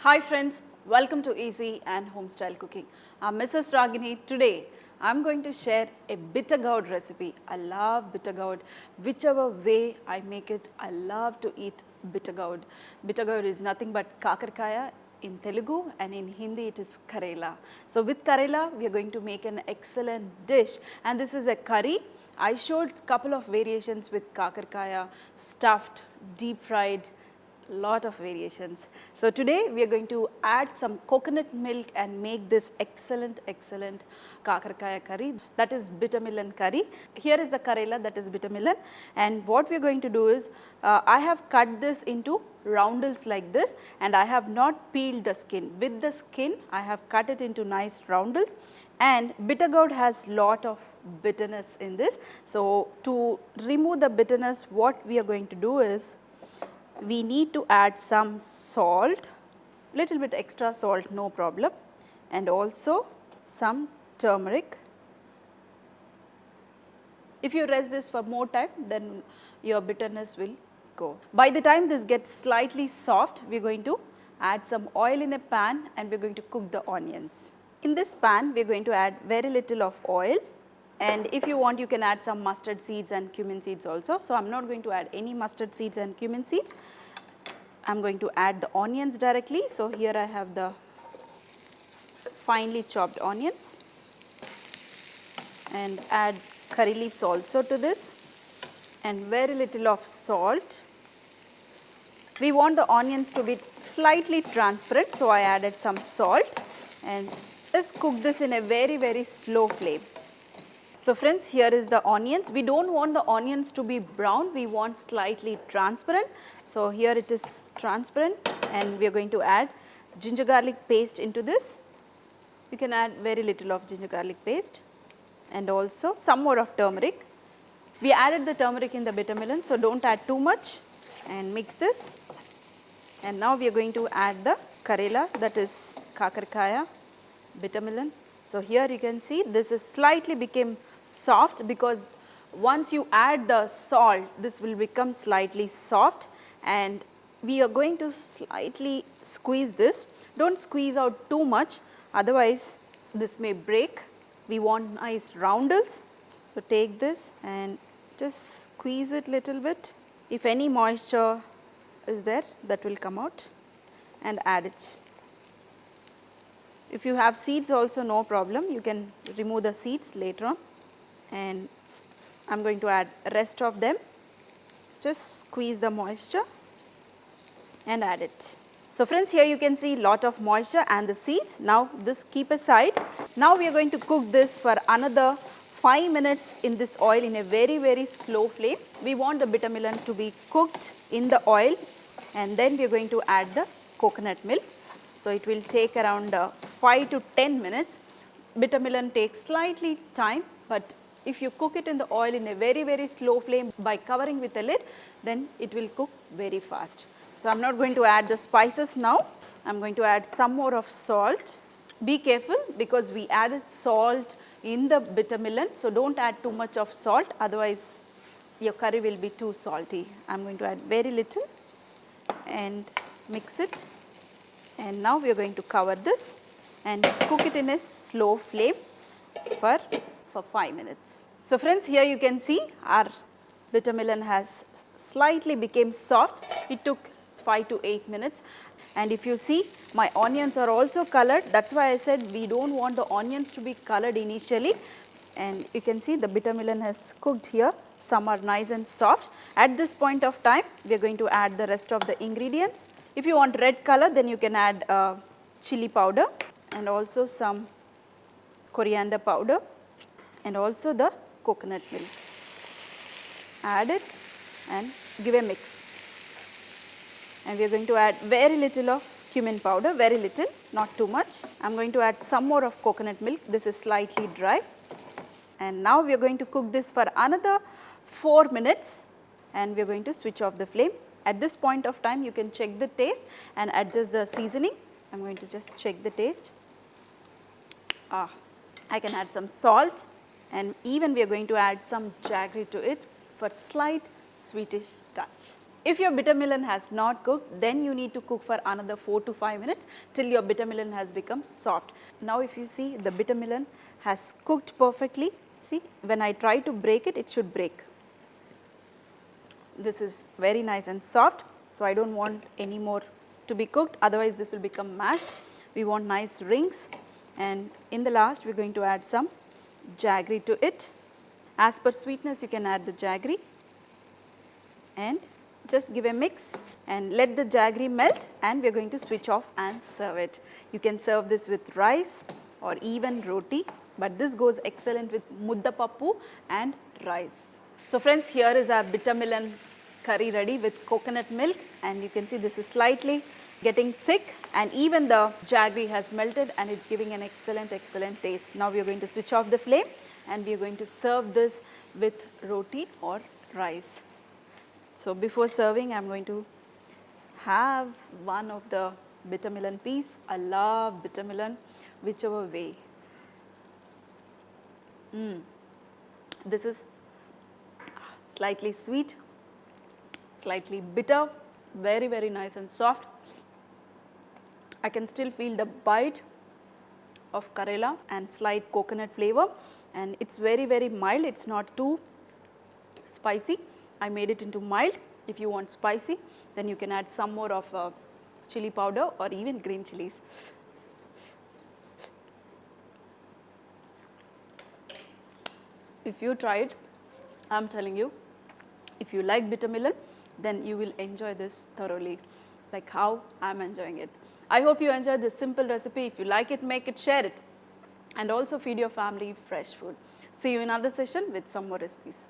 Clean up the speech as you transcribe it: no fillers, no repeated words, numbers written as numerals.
Hi friends, welcome to Easy and Homestyle Cooking. I'm Mrs. Ragini. Today I'm going to share a bitter gourd recipe. I love bitter gourd. Whichever way I make it, I love to eat bitter gourd. Bitter gourd is nothing but kakarkaya in Telugu, and in Hindi it is karela. So with karela we are going to make an excellent dish, and this is a curry. I showed a couple of variations with kakarkaya, stuffed, deep fried, lot of variations. So today we are going to add some coconut milk and make this excellent kakarkaya curry, that is bitter melon curry. Here is the karela, that is bitter melon, and what we are going to do is I have cut this into roundels like this, and I have not peeled the skin. With the skin I have cut it into nice roundels, and bitter gourd has lot of bitterness in this. So to remove the bitterness, what we are going to do is we need to add some salt, little bit extra salt, no problem, and also some turmeric. If you rest this for more time, then your bitterness will go. By the time this gets slightly soft, we are going to add some oil in a pan and we are going to cook the onions. In this pan, we are going to add very little of oil, and if you want, you can add some mustard seeds and cumin seeds also. So I am not going to add any mustard seeds and cumin seeds. I am going to add the onions directly. So here I have the finely chopped onions, and add curry leaves also to this, and very little of salt. We want the onions to be slightly transparent, so I added some salt, and just cook this in a very slow flame. So friends, here is the onions. We don't want the onions to be brown, we want slightly transparent. So here it is transparent, and we are going to add ginger garlic paste into this. You can add very little of ginger garlic paste, and also some more of turmeric. We added the turmeric in the bitter melon, so don't add too much, and mix this. And now we are going to add the karela, that is kakarkaya, bitter melon. So here you can see this is slightly became soft, because once you add the salt, this will become slightly soft, and we are going to slightly squeeze this. Don't squeeze out too much, otherwise this may break. We want nice roundels. So take this and just squeeze it little bit. If any moisture is there, that will come out, and add it. If you have seeds also, no problem, you can remove the seeds later on, and I am going to add rest of them. Just squeeze the moisture and add it. So friends, here you can see lot of moisture and the seeds. Now this keep aside. Now we are going to cook this for another 5 minutes in this oil in a very slow flame. We want the bitter melon to be cooked in the oil, and then we are going to add the coconut milk. So it will take around 5 to 10 minutes. Bitter melon takes slightly time, but if you cook it in the oil in a very slow flame by covering with a lid, then it will cook very fast. So I am not going to add the spices now. I am going to add some more of salt. Be careful, because we added salt in the bitter melon, so don't add too much of salt, otherwise your curry will be too salty. I am going to add very little and mix it. And now we are going to cover this and cook it in a slow flame for 5 minutes. So friends, here you can see our bitter melon has slightly became soft. It took 5 to 8 minutes, and if you see, my onions are also colored. That's why I said we don't want the onions to be colored initially, and you can see the bitter melon has cooked here. Some are nice and soft. At this point of time, we are going to add the rest of the ingredients. If you want red color, then you can add chili powder, and also some coriander powder, and also the coconut milk. Add it and give a mix. And we are going to add very little of cumin powder, very little, not too much. I am going to add some more of coconut milk. This is slightly dry. And now we are going to cook this for another 4 minutes, and we are going to switch off the flame. At this point of time, you can check the taste and adjust the seasoning. I am going to just check the taste. I can add some salt, and even we are going to add some jaggery to it for slight sweetish touch. If your bitter melon has not cooked, then you need to cook for another 4 to 5 minutes till your bitter melon has become soft. Now if you see, the bitter melon has cooked perfectly. See, when I try to break it, it should break. This is very nice and soft, so I don't want any more to be cooked, otherwise this will become mashed. We want nice rings, and in the last we are going to add some jaggery to it. As per sweetness, you can add the jaggery and just give a mix and let the jaggery melt, and we are going to switch off and serve it. You can serve this with rice or even roti, but this goes excellent with mudda pappu and rice. So friends, here is our bitter melon curry ready with coconut milk, and you can see this is slightly getting thick, and even the jaggery has melted and it's giving an excellent taste. Now we are going to switch off the flame and we are going to serve this with roti or rice. So before serving, I am going to have one of the bitter melon piece. I love bitter melon whichever way. This is slightly sweet, slightly bitter, very nice and soft. I can still feel the bite of Karela and slight coconut flavor, and it's very mild. It's not too spicy. I made it into mild. If you want spicy, then you can add some more of chili powder or even green chilies. If you try it, I am telling you, if you like bitter melon, then you will enjoy this thoroughly, like how I am enjoying it. I hope you enjoyed this simple recipe. If you like it, make it, share it, and also feed your family fresh food. See you in another session with some more recipes.